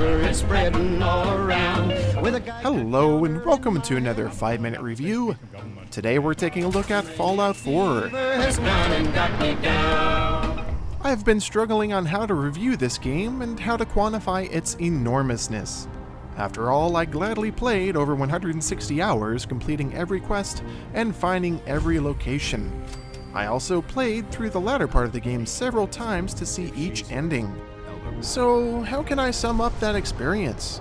fever is spreading all around. Hello and welcome to another 5-minute review. Today we're taking a look at Fallout 4. I've been struggling on how to review this game and how to quantify its enormousness. After all, I gladly played over 160 hours completing every quest and finding every location. I also played through the latter part of the game several times to see each ending. So, how can I sum up that experience?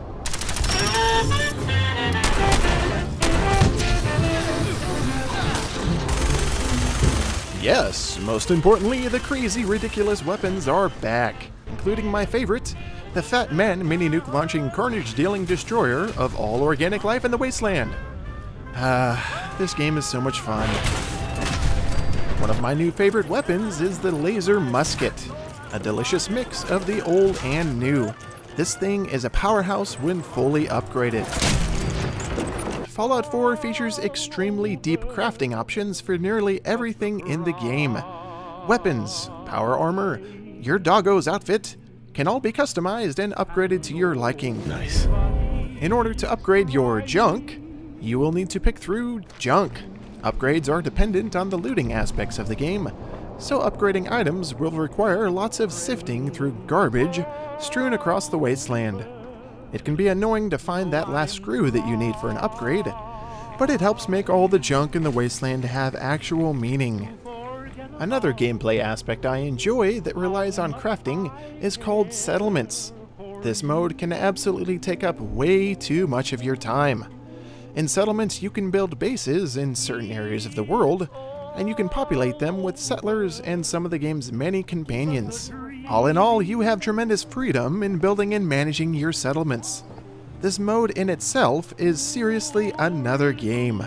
Yes, most importantly, the crazy, ridiculous weapons are back, including my favorite, the Fat Man mini-nuke launching carnage-dealing destroyer of all organic life in the wasteland. This game is so much fun. One of my new favorite weapons is the laser musket, a delicious mix of the old and new. This thing is a powerhouse when fully upgraded. Fallout 4 features extremely deep crafting options for nearly everything in the game. Weapons, power armor, your doggo's outfit can all be customized and upgraded to your liking. Nice. In order to upgrade your junk, you will need to pick through junk. Upgrades are dependent on the looting aspects of the game, so upgrading items will require lots of sifting through garbage strewn across the wasteland. It can be annoying to find that last screw that you need for an upgrade, but it helps make all the junk in the wasteland have actual meaning. Another gameplay aspect I enjoy that relies on crafting is called settlements. This mode can absolutely take up way too much of your time. In settlements, you can build bases in certain areas of the world, and you can populate them with settlers and some of the game's many companions. All in all, you have tremendous freedom in building and managing your settlements. This mode in itself is seriously another game.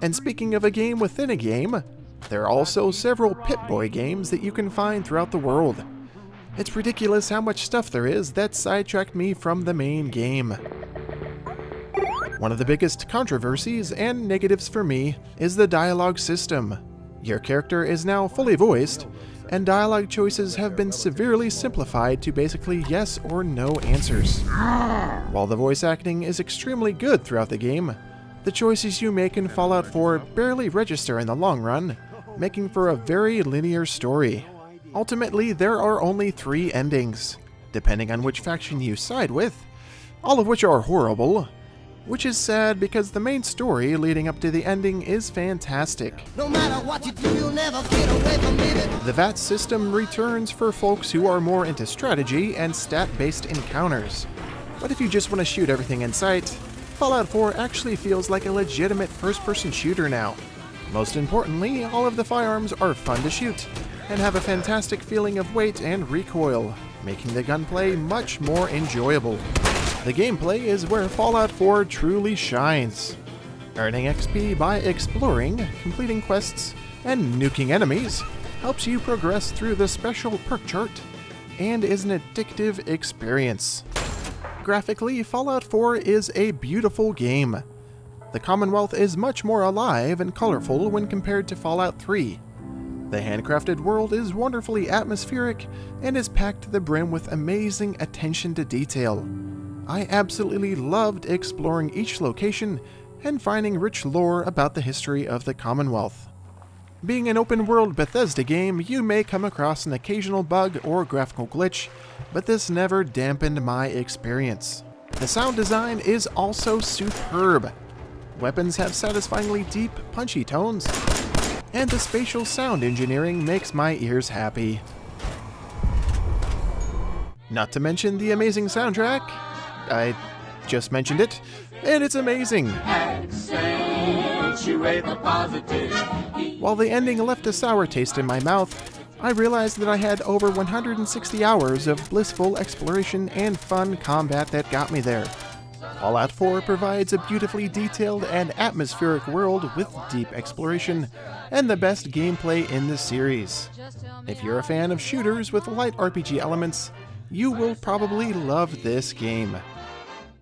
And speaking of a game within a game, there are also several Pip-Boy games that you can find throughout the world. It's ridiculous how much stuff there is that sidetracked me from the main game. One of the biggest controversies and negatives for me is the dialogue system. Your character is now fully voiced, and dialogue choices have been severely simplified to basically yes or no answers. While the voice acting is extremely good throughout the game, the choices you make in Fallout 4 barely register in the long run, making for a very linear story. Ultimately, there are only 3 endings, depending on which faction you side with, all of which are horrible, which is sad because the main story leading up to the ending is fantastic. No matter what you do, you'll never get away from me. The VAT system returns for folks who are more into strategy and stat-based encounters. But if you just want to shoot everything in sight, Fallout 4 actually feels like a legitimate first-person shooter now. Most importantly, all of the firearms are fun to shoot, and have a fantastic feeling of weight and recoil, making the gunplay much more enjoyable. The gameplay is where Fallout 4 truly shines. Earning XP by exploring, completing quests, and nuking enemies helps you progress through the special perk chart, and is an addictive experience. Graphically, Fallout 4 is a beautiful game. The Commonwealth is much more alive and colorful when compared to Fallout 3. The handcrafted world is wonderfully atmospheric and is packed to the brim with amazing attention to detail. I absolutely loved exploring each location and finding rich lore about the history of the Commonwealth. Being an open-world Bethesda game, you may come across an occasional bug or graphical glitch, but this never dampened my experience. The sound design is also superb. Weapons have satisfyingly deep, punchy tones, and the spatial sound engineering makes my ears happy. Not to mention the amazing soundtrack. I just mentioned it, and it's amazing. While the ending left a sour taste in my mouth, I realized that I had over 160 hours of blissful exploration and fun combat that got me there. Fallout 4 provides a beautifully detailed and atmospheric world with deep exploration and the best gameplay in the series. If you're a fan of shooters with light RPG elements, you will probably love this game.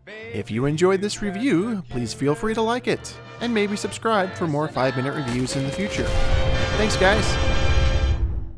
If you enjoyed this review, please feel free to like it, and maybe subscribe for more 5-minute reviews in the future. Thanks, guys!